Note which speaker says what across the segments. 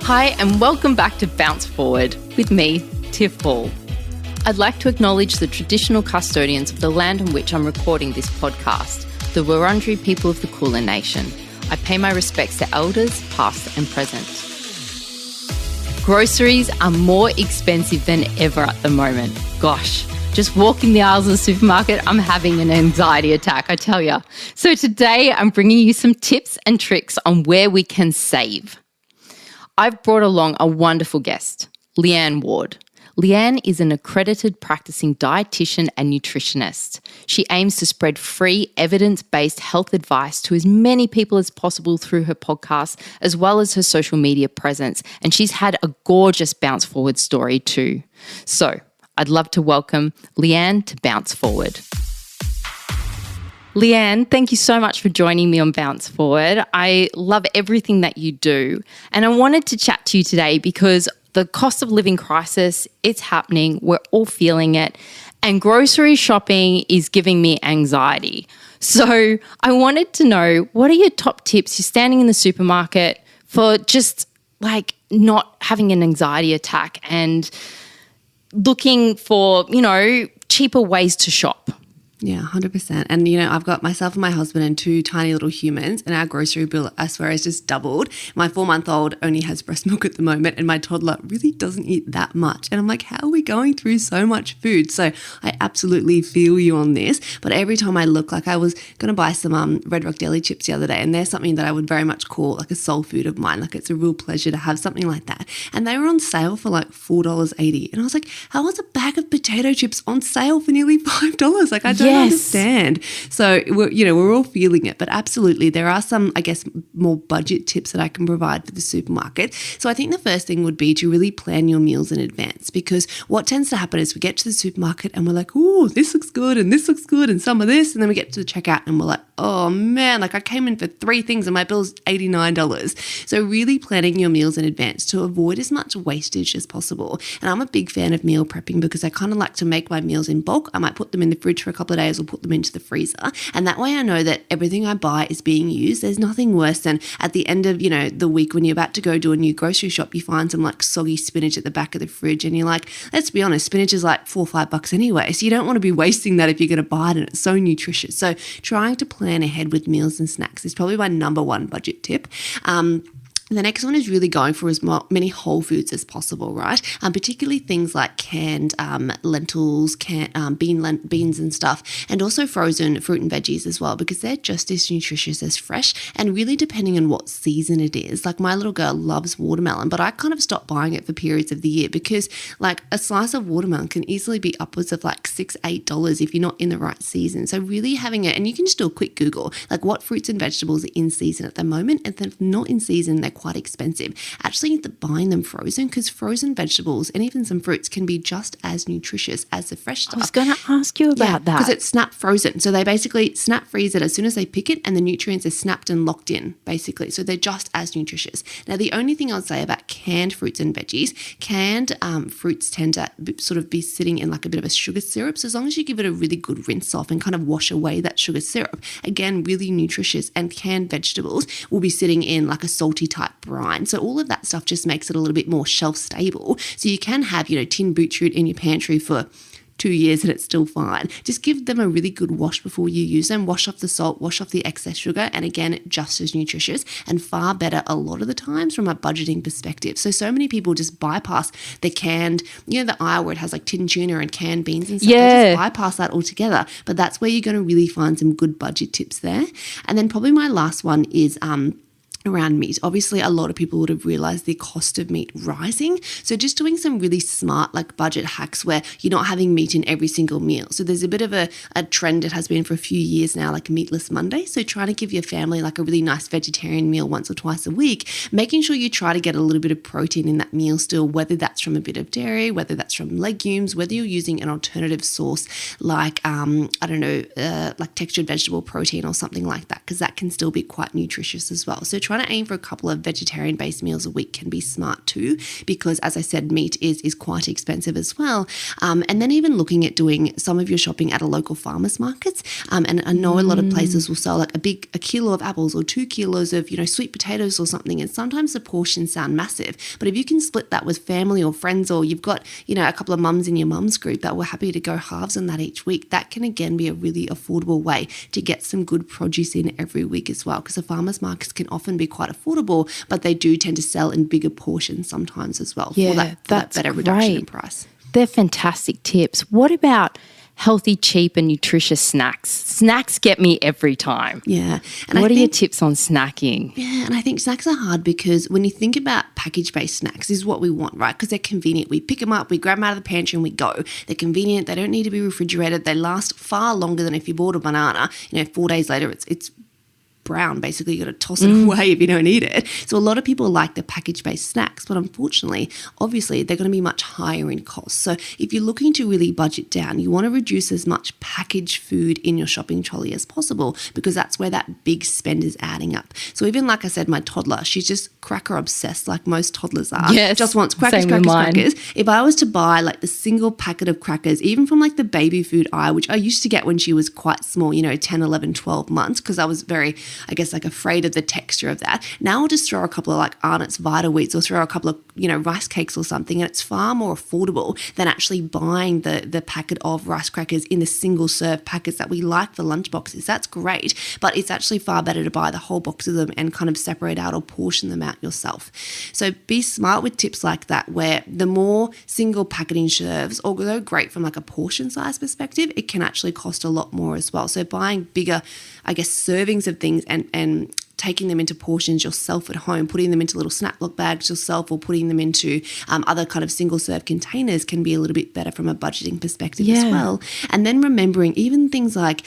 Speaker 1: Hi, and welcome back to Bounce Forward with me, Tiff. I'd like to acknowledge the traditional custodians of the land on which I'm recording this podcast, the Wurundjeri people of the Kulin Nation. I pay my respects to elders, past and present. Groceries are more expensive than ever at the moment. Gosh, just walking the aisles of the supermarket, I'm having an anxiety attack, I tell you. So today I'm bringing you some tips and tricks on where we can save. I've brought along a wonderful guest, Leanne Ward. Leanne is an accredited practicing dietitian and nutritionist. She aims to spread free, evidence-based health advice to as many people as possible through her podcast, as well as her social media presence. And she's had a gorgeous Bounce Forward story too. So I'd love to welcome Leanne to Bounce Forward. Leanne, thank you so much for joining me on Bounce Forward. I love everything that you do. And I wanted to chat to you today because the cost of living crisis, it's happening. We're all feeling it. And grocery shopping is giving me anxiety. So I wanted to know, what are your top tips? You're standing in the supermarket for just like not having an anxiety attack and looking for, cheaper ways to shop.
Speaker 2: Yeah, 100%. And, I've got myself and my husband and two tiny little humans, and our grocery bill, I swear, has just doubled. My 4-month-old only has breast milk at the moment, and my toddler really doesn't eat that much. And I'm like, how are we going through so much food? So I absolutely feel you on this. But every time I look, like I was going to buy some Red Rock Deli chips the other day, and they're something that I would very much call like a soul food of mine. Like it's a real pleasure to have something like that. And they were on sale for like $4.80. And I was like, how was a bag of potato chips on sale for nearly $5? Like I don't understand. So we're all feeling it, but absolutely there are some, I guess, more budget tips that I can provide for the supermarket. So I think the first thing would be to really plan your meals in advance, because what tends to happen is we get to the supermarket and we're like, oh, this looks good and this looks good and some of this, and then we get to the checkout and we're like, oh man, like I came in for 3 things and my bill's $89. So really planning your meals in advance to avoid as much wastage as possible. And I'm a big fan of meal prepping because I kind of like to make my meals in bulk. I might put them in the fridge for a couple of days or put them into the freezer. And that way I know that everything I buy is being used. There's nothing worse than at the end of, the week when you're about to go do a new grocery shop, you find some like soggy spinach at the back of the fridge and you're like, let's be honest, spinach is like $4 or $5 anyway. So you don't want to be wasting that if you're going to buy it and it's so nutritious. So trying to plan ahead with meals and snacks is probably my number one budget tip. The next one is really going for as many whole foods as possible, right? Particularly things like canned lentils, beans and stuff, and also frozen fruit and veggies as well, because they're just as nutritious as fresh, and really depending on what season it is. Like my little girl loves watermelon, but I kind of stopped buying it for periods of the year because like a slice of watermelon can easily be upwards of like $6, $8 if you're not in the right season. So really having it, and you can just do a quick Google, like what fruits and vegetables are in season at the moment, and then if not in season, they're quite expensive. Actually, buying them frozen, because frozen vegetables and even some fruits can be just as nutritious as the fresh stuff.
Speaker 1: I was going to ask you about that.
Speaker 2: Because it's snap frozen. So they basically snap freeze it as soon as they pick it, and the nutrients are snapped and locked in, basically. So they're just as nutritious. Now, the only thing I would say about canned fruits and veggies, canned fruits tend to sort of be sitting in like a bit of a sugar syrup. So as long as you give it a really good rinse off and kind of wash away that sugar syrup, again, really nutritious. And canned vegetables will be sitting in like a salty type brine. So all of that stuff just makes it a little bit more shelf stable. So you can have, tin beetroot in your pantry for 2 years and it's still fine. Just give them a really good wash before you use them. Wash off the salt, wash off the excess sugar, and again, just as nutritious and far better a lot of the times from a budgeting perspective. So many people just bypass the canned, the aisle where it has like tin tuna and canned beans and stuff.
Speaker 1: Yeah.
Speaker 2: They just bypass that altogether. But that's where you're going to really find some good budget tips there. And then probably my last one is around meat. Obviously, a lot of people would have realized the cost of meat rising. So just doing some really smart like budget hacks where you're not having meat in every single meal. So there's a bit of a trend that has been for a few years now, like meatless Monday. So trying to give your family like a really nice vegetarian meal once or twice a week, making sure you try to get a little bit of protein in that meal still, whether that's from a bit of dairy, whether that's from legumes, whether you're using an alternative source like, like textured vegetable protein or something like that, because that can still be quite nutritious as well. So try trying to aim for a couple of vegetarian-based meals a week can be smart too, because as I said, meat is quite expensive as well. And then even looking at doing some of your shopping at a local farmers markets. And I know a lot of places will sell like a kilo of apples or 2 kilos of, sweet potatoes or something. And sometimes the portions sound massive, but if you can split that with family or friends, or you've got, a couple of mums in your mum's group that were happy to go halves on that each week, that can again be a really affordable way to get some good produce in every week as well. Because the farmers markets can often be quite affordable, but they do tend to sell in bigger portions sometimes as well for that better reduction in price.
Speaker 1: They're fantastic tips. What about healthy, cheap and nutritious snacks? Snacks get me every time.
Speaker 2: Yeah.
Speaker 1: And what are your tips on snacking?
Speaker 2: Yeah, and I think snacks are hard because when you think about package-based snacks, this is what we want, right? Because they're convenient. We pick them up, we grab them out of the pantry and we go. They're convenient. They don't need to be refrigerated. They last far longer than if you bought a banana. 4 days later, it's brown. Basically, you got to toss it away if you don't eat it. So a lot of people like the package-based snacks, but unfortunately, obviously, they're going to be much higher in cost. So if you're looking to really budget down, you want to reduce as much packaged food in your shopping trolley as possible, because that's where that big spend is adding up. So even like I said, my toddler, she's just cracker obsessed, like most toddlers are.
Speaker 1: Yes,
Speaker 2: just wants crackers. If I was to buy like the single packet of crackers, even from like the baby food aisle, which I used to get when she was quite small, 10, 11, 12 months, because I was very, afraid of the texture of that. Now I'll just throw a couple of like Arnott's Vita Wheats or throw a couple of, rice cakes or something, and it's far more affordable than actually buying the packet of rice crackers in the single serve packets that we like for lunch boxes. That's great, but it's actually far better to buy the whole box of them and kind of separate out or portion them out yourself. So be smart with tips like that, where the more single packeting serves, although great from like a portion size perspective, it can actually cost a lot more as well. So buying bigger, servings of things and taking them into portions yourself at home, putting them into little snack block bags yourself, or putting them into other kind of single serve containers can be a little bit better from a budgeting perspective as well. And then remembering even things like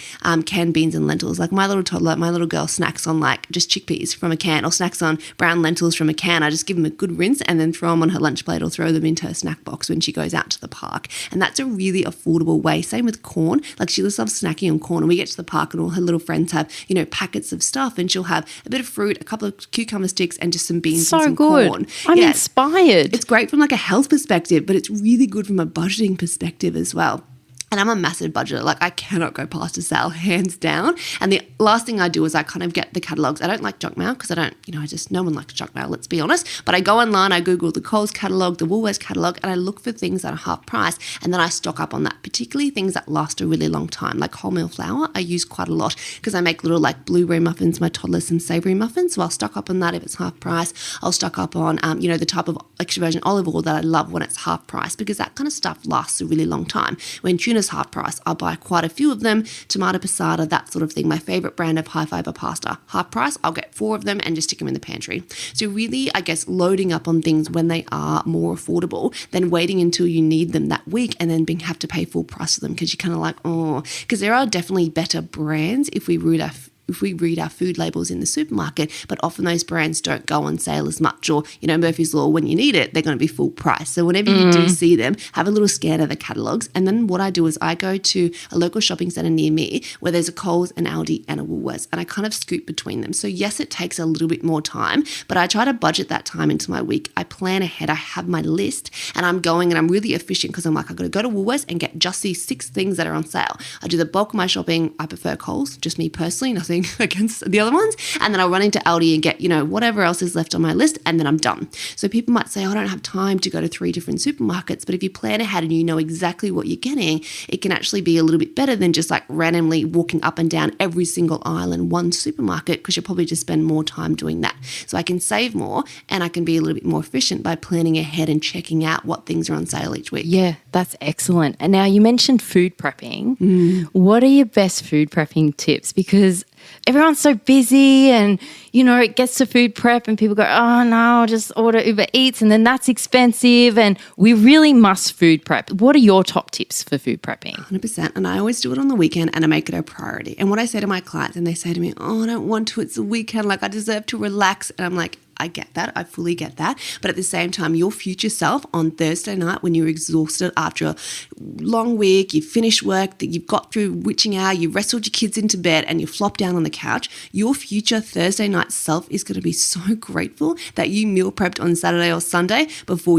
Speaker 2: canned beans and lentils. Like my little girl snacks on like just chickpeas from a can, or snacks on brown lentils from a can. I just give them a good rinse and then throw them on her lunch plate or throw them into her snack box when she goes out to the park. And that's a really affordable way. Same with corn. Like she loves snacking on corn, and we get to the park and all her little friends have, packets of stuff, and she'll have a bit of fruit, a couple of cucumber sticks, and just some beans and some corn.
Speaker 1: I'm inspired.
Speaker 2: It's great from like a health perspective, but it's really good from a budgeting perspective as well. And I'm a massive budgeter. Like I cannot go past a sale, hands down. And the last thing I do is I kind of get the catalogs. I don't like junk mail because no one likes junk mail, let's be honest. But I go online, I Google the Coles catalog, the Woolworths catalog, and I look for things that are half price. And then I stock up on that, particularly things that last a really long time. Like wholemeal flour, I use quite a lot because I make little like blueberry muffins, my toddlers some savory muffins. So I'll stock up on that if it's half price. I'll stock up on, the type of extra virgin olive oil that I love when it's half price, because that kind of stuff lasts a really long time. When tuna's half price, I'll buy quite a few of them. Tomato passata, that sort of thing. My favorite brand of high fiber pasta, half price, I'll get 4 of them and just stick them in the pantry. So really, loading up on things when they are more affordable than waiting until you need them that week and then have to pay full price for them, because you're kind of like, because there are definitely better brands if we read our food labels in the supermarket, but often those brands don't go on sale as much, or, Murphy's Law, when you need it, they're going to be full price. So whenever you do see them, have a little scan of the catalogs. And then what I do is I go to a local shopping centre near me where there's a Coles, an Aldi and a Woolworths, and I kind of scoot between them. So yes, it takes a little bit more time, but I try to budget that time into my week. I plan ahead. I have my list and I'm going, and I'm really efficient because I'm like, I've got to go to Woolworths and get just these 6 things that are on sale. I do the bulk of my shopping. I prefer Coles, just me personally, nothing against the other ones, and then I'll run into Aldi and get whatever else is left on my list, and then I'm done. So people might say, I don't have time to go to 3 different supermarkets, but if you plan ahead and you know exactly what you're getting, it can actually be a little bit better than just like randomly walking up and down every single aisle in one supermarket, because you'll probably just spend more time doing that. So I can save more and I can be a little bit more efficient by planning ahead and checking out what things are on sale each week.
Speaker 1: Yeah, that's excellent. And now you mentioned food prepping. What are your best food prepping tips? Because everyone's so busy and, it gets to food prep and people go, oh, no, I'll just order Uber Eats and then that's expensive, and we really must food prep. What are your top tips for food prepping?
Speaker 2: 100%. And I always do it on the weekend and I make it a priority. And what I say to my clients, and they say to me, oh, I don't want to, it's the weekend, like I deserve to relax. And I'm like, I get that. I fully get that. But at the same time, your future self on Thursday night when you're exhausted after a long week, you've finished work, that you've got through witching hour, you wrestled your kids into bed and you flop down on the couch, your future Thursday night self is going to be so grateful that you meal prepped on Saturday or Sunday before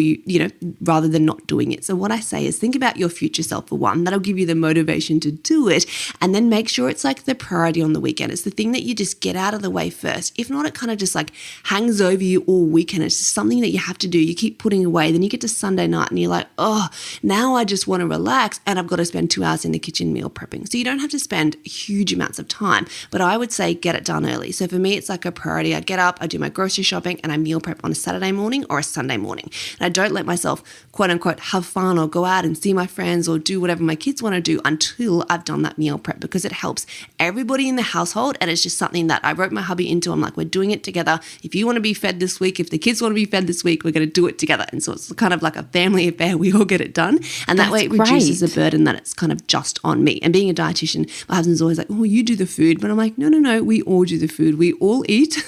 Speaker 2: rather than not doing it. So what I say is think about your future self for one. That'll give you the motivation to do it. And then make sure it's like the priority on the weekend. It's the thing that you just get out of the way first. If not, it kind of just like hangs over you all weekend. It's just something that you have to do. You keep putting away. Then you get to Sunday night and you're like, oh, now I just want to relax and I've got to spend 2 hours in the kitchen meal prepping. So you don't have to spend huge amounts of time, but I would say get it done early. So for me, it's like a priority. I get up, I do my grocery shopping and I meal prep on a Saturday morning or a Sunday morning. And I don't let myself quote unquote have fun or go out and see my friends or do whatever my kids want to do until I've done that meal prep, because it helps everybody in the household. And it's just something that I wrote my hubby into. I'm like, we're doing it together. If you want to be fed this week, if the kids want to be fed this week, we're going to do it together. And so it's kind of like a family affair. We all get it done. And that way it reduces the burden that it's kind of just on me. And being a dietitian, my husband's always like, oh, you do the food. But I'm like, no, we all do the food. We all eat.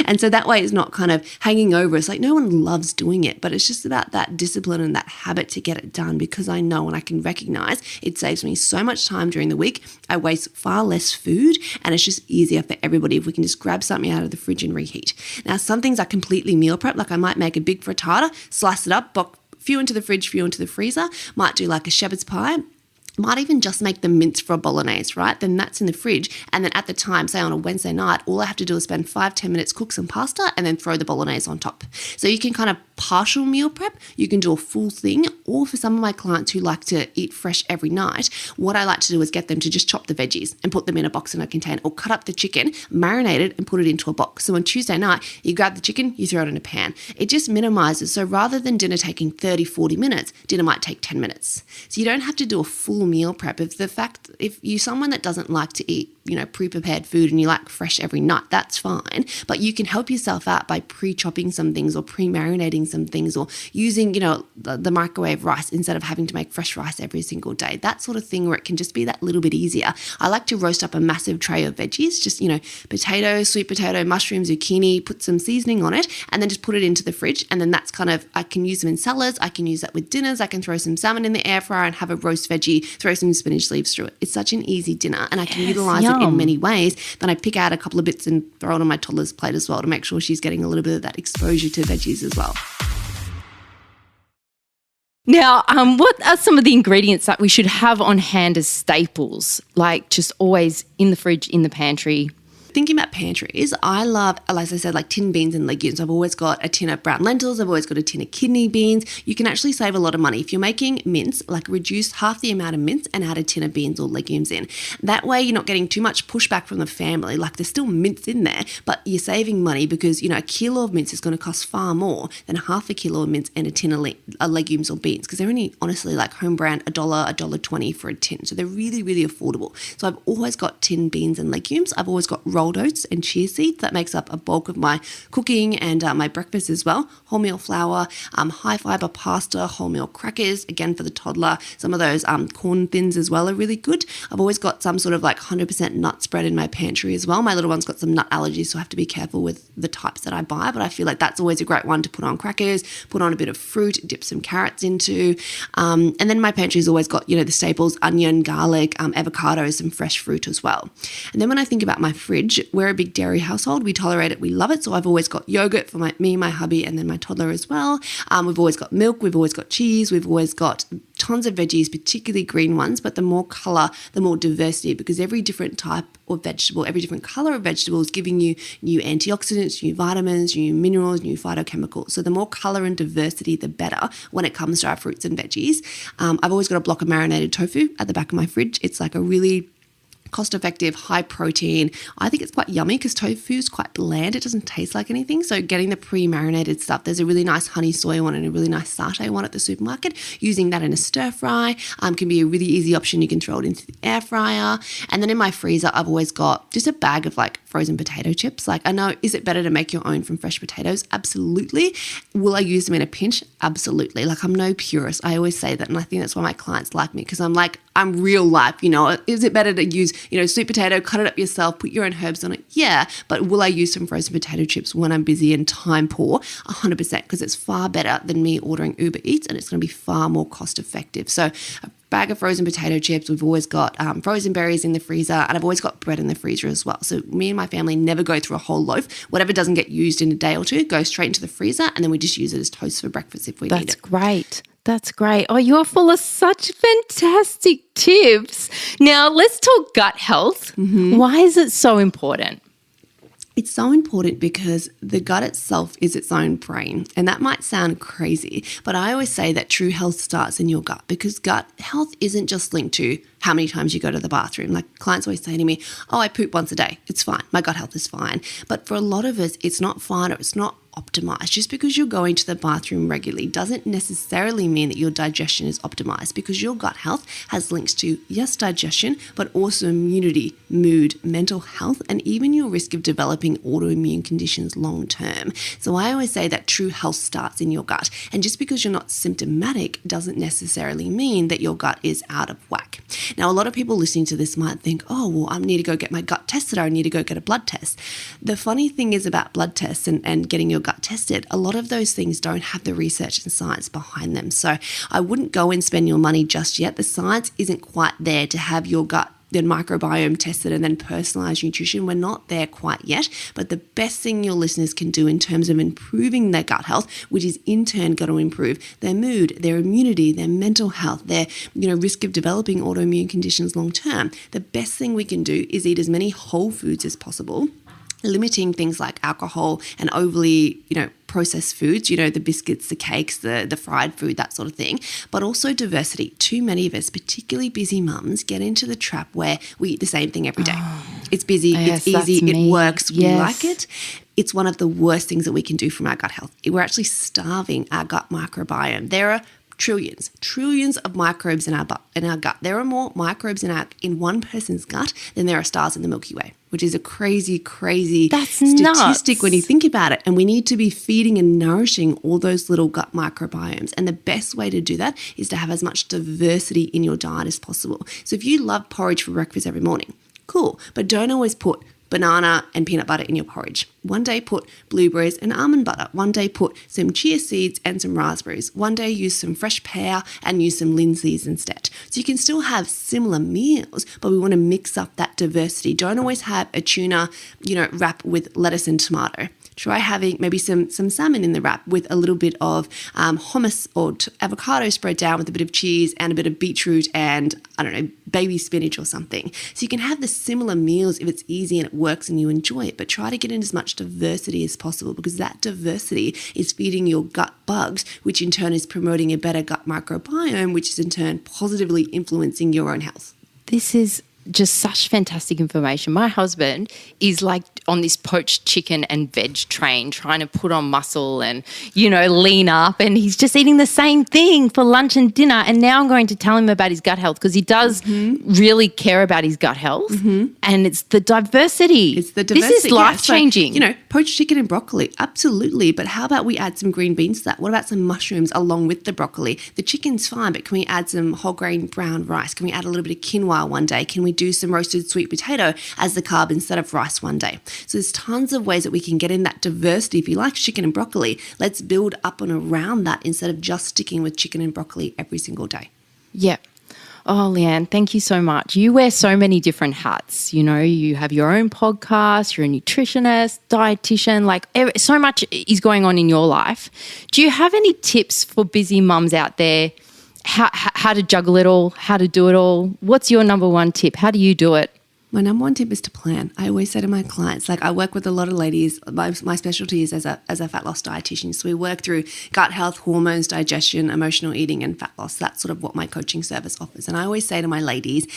Speaker 2: And so that way it's not kind of hanging over. It's like no one loves doing it, but it's just about that discipline and that habit to get it done, because I know and I can recognize it saves me so much time during the week. I waste far less food and it's just easier for everybody if we can just grab something out of the fridge and reheat. Now, some things are completely meal prep. Like I might make a big frittata, slice it up, few into the fridge, few into the freezer. Might do like a shepherd's pie. Might even just make the mince for a bolognese, right? Then that's in the fridge. And then at the time, say on a Wednesday night, all I have to do is spend 5-10 minutes, cook some pasta and then throw the bolognese on top. So you can kind of partial meal prep. You can do a full thing. Or for some of my clients who like to eat fresh every night, what I like to do is get them to just chop the veggies and put them in a box in a container, or cut up the chicken, marinate it and put it into a box. So on Tuesday night, you grab the chicken, you throw it in a pan. It just minimizes. So rather than dinner taking 30-40 minutes, dinner might take 10 minutes. So you don't have to do a full meal prep. If you're someone that doesn't like to eat, pre-prepared food and you like fresh every night, that's fine. But you can help yourself out by pre-chopping some things or pre-marinating some things, or using, the microwave rice instead of having to make fresh rice every single day. That sort of thing where it can just be that little bit easier. I like to roast up a massive tray of veggies, just, potato, sweet potato, mushroom, zucchini, put some seasoning on it and then just put it into the fridge. And then that's I can use them in salads. I can use that with dinners. I can throw some salmon in the air fryer and have a roast veggie, throw some spinach leaves through it. It's such an easy dinner and I can utilize it in many ways. Then I pick out a couple of bits and throw it on my toddler's plate as well to make sure she's getting a little bit of that exposure to veggies as well.
Speaker 1: Now, what are some of the ingredients that we should have on hand as staples, like just always in the fridge, in the pantry?
Speaker 2: Thinking about pantries, I love, as I said, like tin beans and legumes. I've always got a tin of brown lentils. I've always got a tin of kidney beans. You can actually save a lot of money. If you're making mince, like reduce half the amount of mince and add a tin of beans or legumes in. That way you're not getting too much pushback from the family. Like there's still mince in there, but you're saving money because, a kilo of mince is going to cost far more than half a kilo of mince and a tin of legumes or beans, because they're only honestly like home brand $1.20 for a tin. So they're really, really affordable. So I've always got tin beans and legumes. I've always got rolled oats and chia seeds. That makes up a bulk of my cooking and my breakfast as well. Wholemeal flour, high fiber pasta, wholemeal crackers, again for the toddler. Some of those corn thins as well are really good. I've always got some sort of like 100% nut spread in my pantry as well. My little one's got some nut allergies, so I have to be careful with the types that I buy, but I feel like that's always a great one to put on crackers, put on a bit of fruit, dip some carrots into. And then my pantry's always got, the staples, onion, garlic, avocado, some fresh fruit as well. And then when I think about my fridge, we're a big dairy household. We tolerate it. We love it. So I've always got yogurt for me, my hubby, and then my toddler as well. We've always got milk. We've always got cheese. We've always got tons of veggies, particularly green ones, but the more color, the more diversity, because every different type of vegetable, every different color of vegetable is giving you new antioxidants, new vitamins, new minerals, new phytochemicals. So the more color and diversity, the better when it comes to our fruits and veggies. I've always got a block of marinated tofu at the back of my fridge. It's like a really cost-effective, high protein. I think it's quite yummy because tofu is quite bland. It doesn't taste like anything. So getting the pre-marinated stuff, there's a really nice honey soy one and a really nice satay one at the supermarket. Using that in a stir fry can be a really easy option. You can throw it into the air fryer. And then in my freezer, I've always got just a bag of like frozen potato chips. Like I know, is it better to make your own from fresh potatoes? Absolutely. Will I use them in a pinch? Absolutely. Like I'm no purist. I always say that. And I think that's why my clients like me, because I'm real life, Is it better to use, sweet potato, cut it up yourself, put your own herbs on it? Yeah. But will I use some frozen potato chips when I'm busy and time poor? 100%, because it's far better than me ordering Uber Eats, and it's going to be far more cost effective. So a bag of frozen potato chips. We've always got frozen berries in the freezer, and I've always got bread in the freezer as well. So me and my family never go through a whole loaf. Whatever doesn't get used in a day or two goes straight into the freezer, and then we just use it as toast for breakfast if we need it.
Speaker 1: That's great. That's great. Oh, you're full of such fantastic tips. Now, let's talk gut health. Why is it so important?
Speaker 2: It's so important because the gut itself is its own brain. And that might sound crazy, but I always say that true health starts in your gut, because gut health isn't just linked to how many times you go to the bathroom. Like clients always say to me, oh, I poop once a day. It's fine. My gut health is fine. But for a lot of us, it's not fine, or it's not optimized. Just because you're going to the bathroom regularly doesn't necessarily mean that your digestion is optimized, because your gut health has links to, yes, digestion, but also immunity, mood, mental health, and even your risk of developing autoimmune conditions long term. So I always say that true health starts in your gut. And just because you're not symptomatic doesn't necessarily mean that your gut is out of whack. Now, a lot of people listening to this might think, oh, well, I need to go get my gut tested, or I need to go get a blood test. The funny thing is about blood tests and getting your gut tested, a lot of those things don't have the research and science behind them. So I wouldn't go and spend your money just yet. The science isn't quite there to have your gut then microbiome tested and then personalized nutrition. We're not there quite yet, but the best thing your listeners can do in terms of improving their gut health, which is in turn going to improve their mood, their immunity, their mental health, their risk of developing autoimmune conditions long term, the best thing we can do is eat as many whole foods as possible, limiting things like alcohol and overly, processed foods, the biscuits, the cakes, the fried food, that sort of thing, but also diversity. Too many of us, particularly busy mums, get into the trap where we eat the same thing every day. It's busy,
Speaker 1: yes,
Speaker 2: it's easy, it works,
Speaker 1: yes.
Speaker 2: we like it. It's one of the worst things that we can do from our gut health. We're actually starving our gut microbiome. There are trillions of microbes in our gut. There are more microbes in one person's gut than there are stars in the Milky Way, which is a crazy statistic
Speaker 1: nuts.
Speaker 2: when you think about it. And we need to be feeding and nourishing all those little gut microbiomes. And the best way to do that is to have as much diversity in your diet as possible. So if you love porridge for breakfast every morning, cool, but don't always put banana and peanut butter in your porridge. One day put blueberries and almond butter. One day put some chia seeds and some raspberries. One day use some fresh pear and use some linseeds instead. So you can still have similar meals, but we want to mix up that diversity. Don't always have a tuna, wrap with lettuce and tomato. Try having maybe some salmon in the wrap with a little bit of hummus or avocado spread down with a bit of cheese and a bit of beetroot and, baby spinach or something. So you can have the similar meals if it's easy and it works and you enjoy it, but try to get in as much diversity as possible, because that diversity is feeding your gut bugs, which in turn is promoting a better gut microbiome, which is in turn positively influencing your own health.
Speaker 1: This is just such fantastic information. My husband is like on this poached chicken and veg train, trying to put on muscle and, lean up, and he's just eating the same thing for lunch and dinner. And now I'm going to tell him about his gut health, because he does really care about his gut health, and it's the diversity.
Speaker 2: It's the diversity.
Speaker 1: This is life-changing.
Speaker 2: So, poached chicken and broccoli, absolutely. But how about we add some green beans to that? What about some mushrooms along with the broccoli? The chicken's fine, but can we add some whole grain brown rice? Can we add a little bit of quinoa one day? Can we do some roasted sweet potato as the carb instead of rice one day? So there's tons of ways that we can get in that diversity. If you like chicken and broccoli, let's build up and around that instead of just sticking with chicken and broccoli every single day.
Speaker 1: Yeah. Oh, Leanne, thank you so much. You wear so many different hats. You have your own podcast, you're a nutritionist, dietitian, so much is going on in your life. Do you have any tips for busy mums out there? How to juggle it all, how to do it all? What's your number one tip? How do you do it?
Speaker 2: My number one tip is to plan. I always say to my clients, I work with a lot of ladies. My specialty is as a fat loss dietitian. So we work through gut health, hormones, digestion, emotional eating, and fat loss. That's sort of what my coaching service offers. And I always say to my ladies,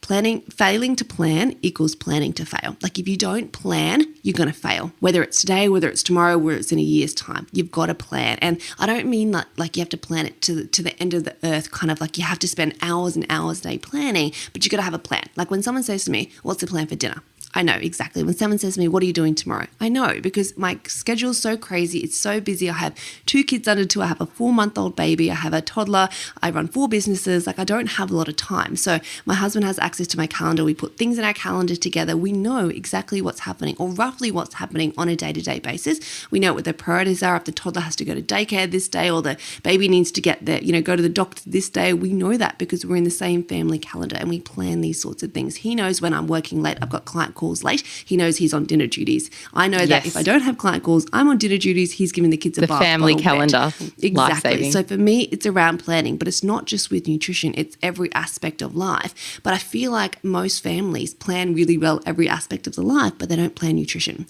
Speaker 2: failing to plan equals planning to fail. If you don't plan, you're going to fail. Whether it's today, whether it's tomorrow, whether it's in a year's time, you've got to plan. And I don't mean that you have to plan it to the end of the earth, kind of you have to spend hours and hours a day planning, but you got to have a plan. When someone says to me, what's the plan for dinner? I know exactly. When someone says to me, what are you doing tomorrow? I know, because my schedule's so crazy. It's so busy. I have 2 kids under 2. I have a 4-month-old baby. I have a toddler. I run 4 businesses. Like, I don't have a lot of time. So my husband has access to my calendar. We put things in our calendar together. We know exactly what's happening, or roughly what's happening on a day-to-day basis. We know what the priorities are. If the toddler has to go to daycare this day, or the baby needs to get there, go to the doctor this day, we know that because we're in the same family calendar and we plan these sorts of things. He knows when I'm working late, I've got client calls late. He knows he's on dinner duties. I know that if I don't have client calls, I'm on dinner duties. He's giving the kids a bath.
Speaker 1: The family calendar.
Speaker 2: Exactly.
Speaker 1: Life-saving.
Speaker 2: So for me, it's around planning, but it's not just with nutrition. It's every aspect of life. But I feel like most families plan really well every aspect of the life, but they don't plan nutrition.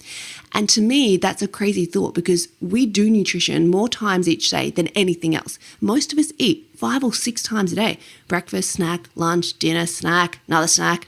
Speaker 2: And to me, that's a crazy thought, because we do nutrition more times each day than anything else. Most of us eat 5 or 6 times a day. Breakfast, snack, lunch, dinner, snack, another snack,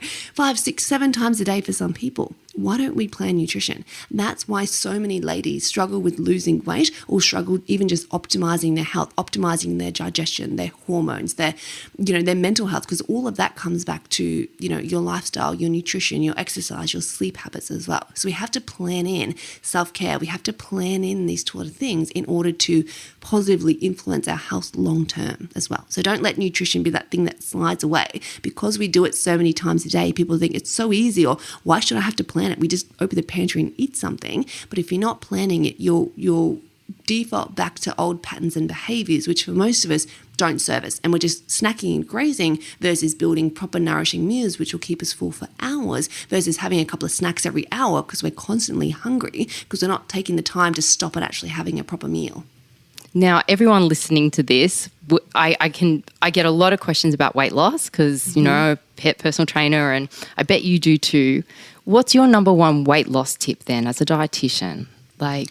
Speaker 2: 5, 6, 7 times a day for some people. Why don't we plan nutrition? That's why so many ladies struggle with losing weight, or struggle even just optimizing their health, optimizing their digestion, their hormones, their mental health, because all of that comes back to, your lifestyle, your nutrition, your exercise, your sleep habits as well. So we have to plan in self-care. We have to plan in these sort of things in order to positively influence our health long term as well. So don't let nutrition be that thing that slides away. Because we do it so many times a day, people think it's so easy, or why should I have to plan it? We just open the pantry and eat something. But if you're not planning it, you'll default back to old patterns and behaviors, which for most of us don't serve us. And we're just snacking and grazing versus building proper nourishing meals, which will keep us full for hours, versus having a couple of snacks every hour because we're constantly hungry, because we're not taking the time to stop and actually having a proper meal.
Speaker 1: Now, everyone listening to this, I get a lot of questions about weight loss because, a pet personal trainer, and I bet you do too. What's your number one weight loss tip then as a dietitian? Like,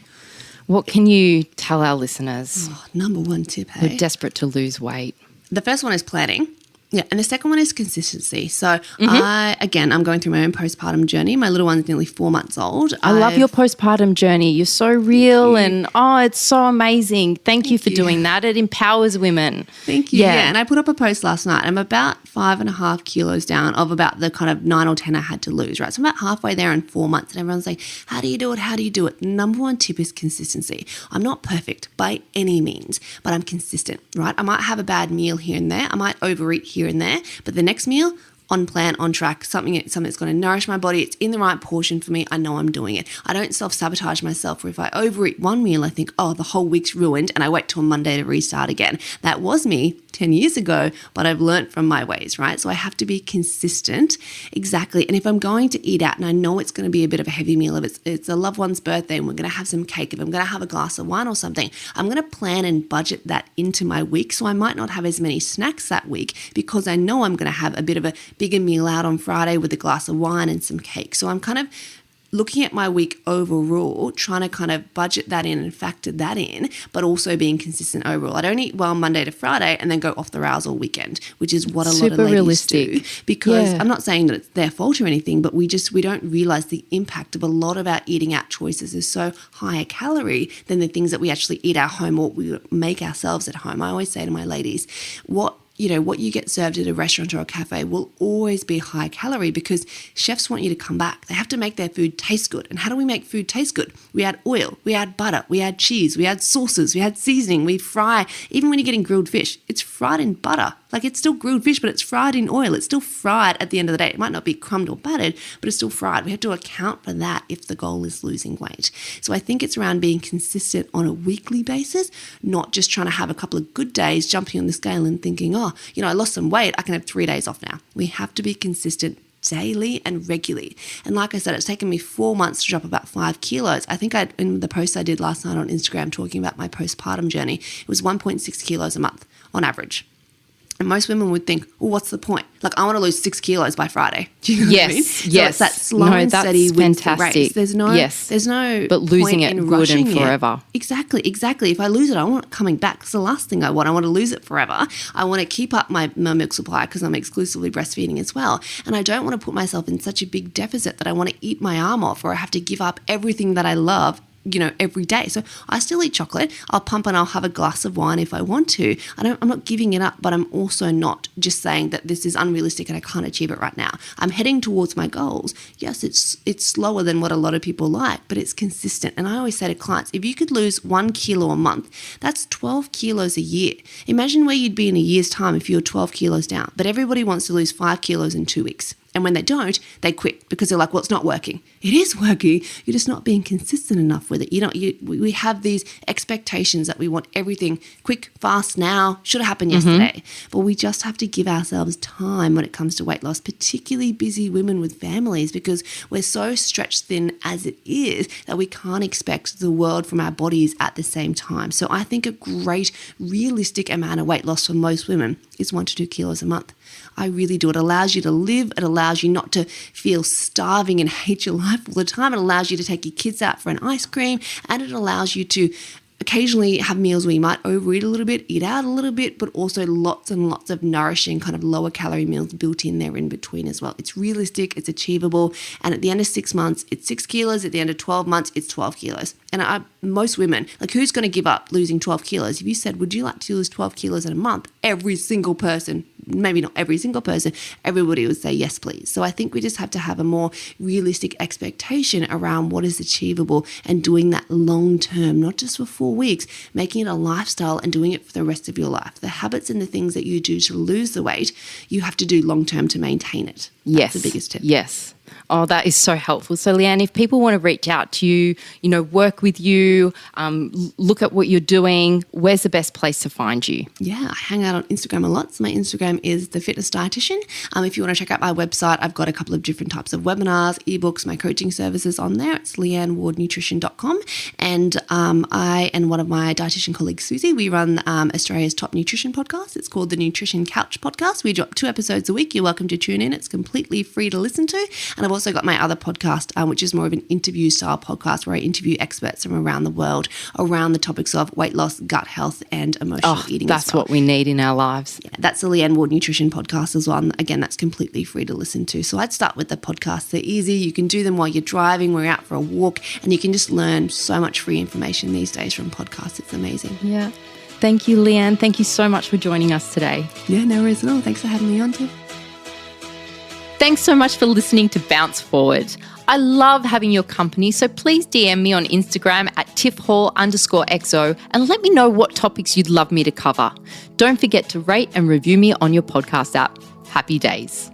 Speaker 1: what can you tell our listeners?
Speaker 2: Number one tip,
Speaker 1: who are desperate to lose weight?
Speaker 2: The first one is planning. Yeah, and the second one is consistency. So I'm going through my own postpartum journey. My little one's nearly 4 months old.
Speaker 1: I love your postpartum journey. You're so real and it's so amazing. Thank you for doing that. It empowers women.
Speaker 2: Thank you. Yeah, and I put up a post last night. I'm about 5.5 kilos down of about the kind of 9 or 10 I had to lose, right? So I'm about halfway there in 4 months, and everyone's like, how do you do it? How do you do it? Number one tip is consistency. I'm not perfect by any means, but I'm consistent, right? I might have a bad meal here and there. I might overeat here and there, but the next meal, on plan, on track, something that's going to nourish my body. It's in the right portion for me. I know I'm doing it. I don't self-sabotage myself, where if I overeat one meal, I think, the whole week's ruined, and I wait till Monday to restart again. That was me 10 years ago, but I've learned from my ways, right? So I have to be consistent. Exactly. And if I'm going to eat out and I know it's going to be a bit of a heavy meal, if it's a loved one's birthday and we're going to have some cake, if I'm going to have a glass of wine or something, I'm going to plan and budget that into my week. So I might not have as many snacks that week, because I know I'm going to have a bit of a bigger meal out on Friday with a glass of wine and some cake. So I'm kind of looking at my week overall, trying to kind of budget that in and factor that in, but also being consistent overall. I don't eat well Monday to Friday and then go off the rails all weekend, which is what a lot of ladies do. Because I'm not saying that it's their fault or anything, but we don't realize the impact of a lot of our eating out choices is so higher calorie than the things that we actually eat at home or we make ourselves at home. I always say to my ladies, what you get served at a restaurant or a cafe will always be high calorie, because chefs want you to come back. They have to make their food taste good. And how do we make food taste good? We add oil, we add butter, we add cheese, we add sauces, we add seasoning, we fry. Even when you're getting grilled fish, it's fried in butter. Like, it's still grilled fish, but it's fried in oil. It's still fried at the end of the day. It might not be crumbed or battered, but it's still fried. We have to account for that if the goal is losing weight. So I think it's around being consistent on a weekly basis, not just trying to have a couple of good days, jumping on the scale and thinking, I lost some weight, I can have 3 days off now. We have to be consistent daily and regularly. And like I said, it's taken me 4 months to drop about 5 kilos. I think in the post I did last night on Instagram talking about my postpartum journey, it was 1.6 kilos a month on average. And most women would think, what's the point? Like, I want to lose 6 kilos by Friday. Do you know what I mean? So it's that slow and steady wins the race. There's no
Speaker 1: but losing
Speaker 2: point
Speaker 1: it
Speaker 2: in
Speaker 1: good and
Speaker 2: rushing
Speaker 1: forever.
Speaker 2: It. Exactly. If I lose it, I want it coming back. It's the last thing I want. I want to lose it forever. I want to keep up my milk supply because I'm exclusively breastfeeding as well. And I don't want to put myself in such a big deficit that I want to eat my arm off, or I have to give up everything that I love every day. So I still eat chocolate. I'll pump and I'll have a glass of wine if I want to. I'm not giving it up, but I'm also not just saying that this is unrealistic and I can't achieve it right now. I'm heading towards my goals. Yes, it's slower than what a lot of people like, but it's consistent. And I always say to clients, if you could lose 1 kilo a month, that's 12 kilos a year. Imagine where you'd be in a year's time if you were 12 kilos down. But everybody wants to lose 5 kilos in 2 weeks. And when they don't, they quit because they're like, well, it's not working. It is working. You're just not being consistent enough with it. We have these expectations that we want everything quick, fast, now, should have happened yesterday. But we just have to give ourselves time when it comes to weight loss, particularly busy women with families, because we're so stretched thin as it is that we can't expect the world from our bodies at the same time. So I think a great, realistic amount of weight loss for most women is 1 to 2 kilos a month. I really do. It allows you to live. It allows you not to feel starving and hate your life all the time. It allows you to take your kids out for an ice cream, and it allows you to occasionally have meals where you might overeat a little bit, eat out a little bit, but also lots and lots of nourishing kind of lower calorie meals built in there in between as well. It's realistic, it's achievable, and at the end of 6 months, it's 6 kilos. At the end of 12 months, it's 12 kilos. And most women, like, who's going to give up losing 12 kilos? If you said, would you like to lose 12 kilos in a month? Every single person, maybe not every single person, everybody would say yes, please. So I think we just have to have a more realistic expectation around what is achievable and doing that long term, not just for 4 weeks, making it a lifestyle and doing it for the rest of your life. The habits and the things that you do to lose the weight, you have to do long term to maintain it. That's the biggest tip.
Speaker 1: Yes. Oh, that is so helpful. So, Leanne, if people want to reach out to you, work with you, look at what you're doing, where's the best place to find you?
Speaker 2: Yeah, I hang out on Instagram a lot. So my Instagram is the Fitness Dietician. If you want to check out my website, I've got a couple of different types of webinars, ebooks, my coaching services on there. It's leannewardnutrition.com. And I and one of my dietitian colleagues, Susie, we run Australia's top nutrition podcast. It's called the Nutrition Couch Podcast. We drop 2 episodes a week. You're welcome to tune in. It's completely free to listen to. And I've also got my other podcast, which is more of an interview style podcast where I interview experts from around the world around the topics of weight loss, gut health, and emotional eating.
Speaker 1: That's what we need in our lives.
Speaker 2: Yeah, that's the Leanne Ward Nutrition podcast as well. And again, that's completely free to listen to. So I'd start with the podcasts. They're easy. You can do them while you're driving, while you're out for a walk, and you can just learn so much free information these days from podcasts. It's amazing.
Speaker 1: Yeah. Thank you, Leanne. Thank you so much for joining us today.
Speaker 2: Yeah, no worries at all. Thanks for having me on, Tiff.
Speaker 1: Thanks so much for listening to Bounce Forward. I love having your company, so please DM me on Instagram at tiffhall_xo and let me know what topics you'd love me to cover. Don't forget to rate and review me on your podcast app. Happy days.